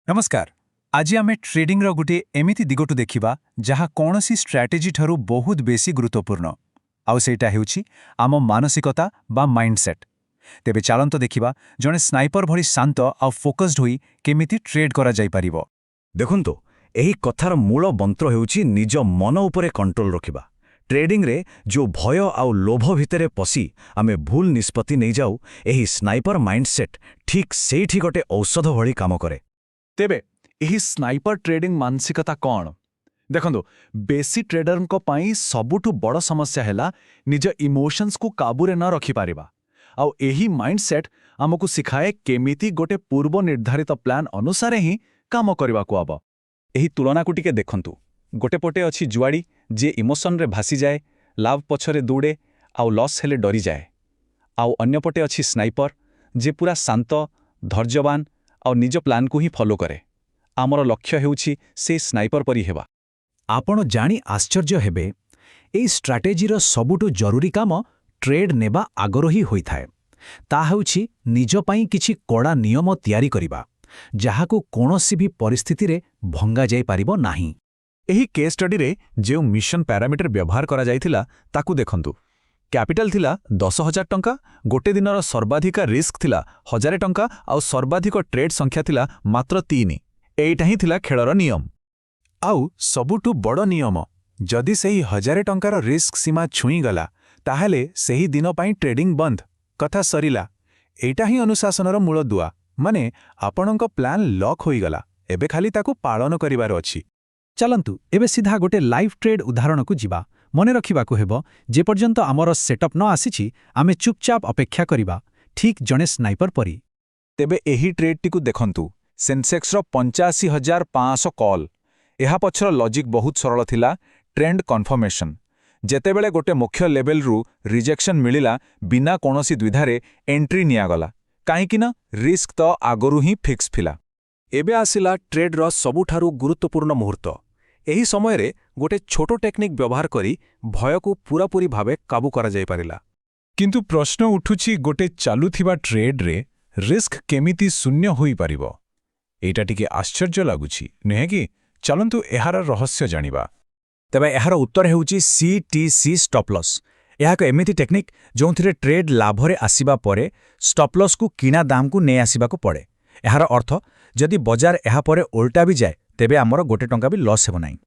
नमस्कार। आज आम ट्रेडिंग गोटे एमिति दिगटू देखा जहाँ कौन सी स्ट्रैटेजी ठारू बहुत बेसी गुरुत्वपूर्ण आउ सेटा हेउछि आम मानसिकता बा माइंडसेट। तेबे चलंत देखिबा जने स्नाइपर भरी शांत आ फोकस्ड होई केमिति ट्रेड करा जाई परिबो। देखंतु एही कथार मूल मंत्र हेउछि निज मन उपरे कंट्रोल रखिबा। ट्रेडिंग रे जो भय आउ लोभ भितरे पसी आमे भूल निष्पत्ति नै जाऊ, एही स्नाइपर माइंडसेट ठीक सेठी गोटे औषध भली काम करे। तेबे एही स्नाइपर ट्रेडिंग मानसिकता कौन? देखो बेसी ट्रेडर को पाई सबुठु बड़ समस्या हैला निज इमोशंस को काबूरे न रखी पारिबा। आउ एही माइंडसेट हमकु सिखाए केमिति गोटे पूर्व निर्धारित प्लान अनुसार ही काम करबा को आबो। एही तुलना को टिके देखंतु। गोटे पटे अछि जुआड़ी जे इमोशन रे भासी जाए, लाभ पछरे दौड़े आउ लॉस हेले डरी जाए। आउ अन्य पटे अछि स्नाइपर जे पूरा शांत, धैर्यवान आउ निज प्लान को ही फॉलो करे। आमर लक्ष्य हेउछि से स्नाइपर परी हेबा। आपण जानी आश्चर्य हेबे, एई स्ट्रैटेजीर सबुठु जरूरी काम ट्रेड नेबा आगरो ही होई थाए। ता हेउछि निज पई किछि कड़ा नियम तयारी करिबा, जाहाकु कोनोसी भी परिस्थिति रे भंगा जाई पारिबो नाही। एही केस स्टडी रे जे मिशन पैरामीटर व्यवहार करा जाइथिला ताकू देखंतु। कैपिटल थिला 10,000 टंका, गोटे दिनर सर्वाधिक रिस्क थिला 1000 टंका आउ सर्वाधिक ट्रेड संख्या थिला मात्र 3। एइटा ही थिला खेलर नियम। आउ सबुठु बड़ नियम, जदि सेही 1000 टंकार रिस्क सीमा छुई गला ताहेले सेही दिन पई ट्रेडिंग बंद, कथा सरिला। एइटा ही अनुशासनर मूल दुआ। माने आपणक प्लान लॉक होई गला, एबे खाली ताकू पालन करिवार अछि। चलंतु एबे सीधा गोटे लाइव ट्रेड उदाहरण को जिबा। मने रखिबाकू हेबो जे पर्यंत आमर सेटअप न आसीछि आमे चुपचाप अपेक्षा करिबा, ठीक जने स्नाइपर परी। तेबे एही ट्रेड टिकु देखंतु। सेंसेक्स रो 85,500 कॉल। एहा पछर लॉजिक बहुत सरल थिला, ट्रेंड कन्फर्मेशन। जेतेबेले गोटे मुख्य लेवल रु रिजेक्शन मिलिला बिना कोनोसी द्विधारे एंट्री नियागला, काईकिना रिस्क तो आगरु ही फिक्स थिला। एबे आसिला ट्रेड रो सबुठारु गुरुत्वपूर्ण मुहूर्त। एही समय रे गोटे छोटो टेक्निक व्यवहार करी भय को पूरापूरी भावे काबू करा जाई पारिला। किंतु प्रश्न उठुछि गोटे चालुथिबा ट्रेड रे रिस्क केमिति शून्य होई पारिबो? एटा टिके आश्चर्य लागुछि नहे कि? चलंतु एहार रहस्य जानिबा। तेबे एहार उत्तर हेउछि CTC स्टॉप लॉस। एहा एक एमिति टेक्निक जोंथिरे ट्रेड लाभरे आसीबा परे स्टॉप लॉस को किना दाम को नै आसीबा को पड़े। एहार अर्थ जदि बजार एहा परे उल्टा भी जाए तेबे आमर गोटे टंका भी लॉस हेबो नाही।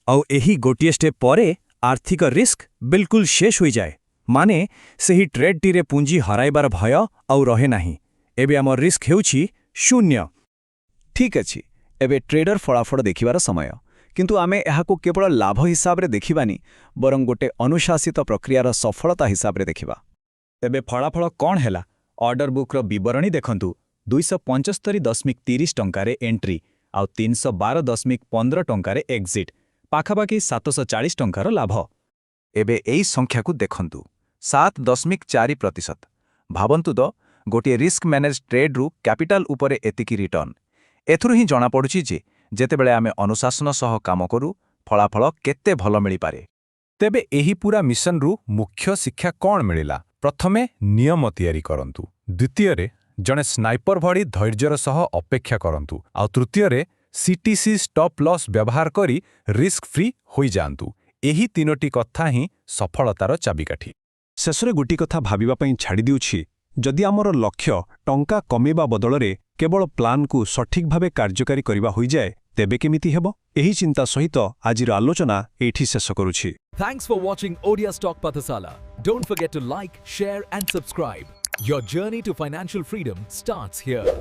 आउ एही गोटिए स्टेप परे आर्थिक रिस्क बिल्कुल शेष होई जाए। माने सेही ट्रेड टीरे पुंजी हराइबार भय आउ रहे नाही। एबे आमर रिस्क हेउछि शून्य। ठीक अछि, एबे ट्रेडर फलाफल देखिबार समय। किंतु आमे एहाको केवल लाभ हिसाब रे देखिबानी, बरं गोटे अनुशासित प्रक्रियार सफलता हिसाब रे देखिबा। तेबे फलाफल कौन हैला? ऑर्डर बुक रो विवरणी देखंतु। 275.30 टंकारे एंट्री आउ 312.15 टंकारे एग्जिट, पाखापाखि 740 टंकार लाभ। एबे एई संख्या को देखंतु 7.4%। भाबंतु तो गोटे रिस्क मैनेज ट्रेड रु कैपिटल उपरे एतिकी रिटर्न। एथुरु ही जणा पडुछि जे जेतेबेले आमे अनुशासन सह काम करू फलाफल केते भल मिली पारे। तेबे एही पूरा मिशन रु मुख्य शिक्षा कौन मिलिला? प्रथमे नियम तयारी करंतु, द्वितीय रे जणे स्नाइपर भड़ी धैर्यर सह अपेक्षा करंतु, आउ तृतीय रे CTC स्टॉप लॉस व्यवहार करी रिस्क फ्री होई जांतु। एही तीनोटी कथा ही सफलतार चाबिकाठी। शेषरे गोटी कथा भाबिबा पई छाड़ी दिउछि, जदि आमर लक्ष्य टंका कमेबा बदलरे केवल प्लान को सठिक भावे कार्यकारी करिबा होई जाए तेबे केमिति हेबो? एही चिंता सहित आजिर आलोचना एठी शेष करूछि। Thanks for watching Odia Stock Pathasala. Don't forget to like, share and subscribe. Your journey to financial freedom starts here.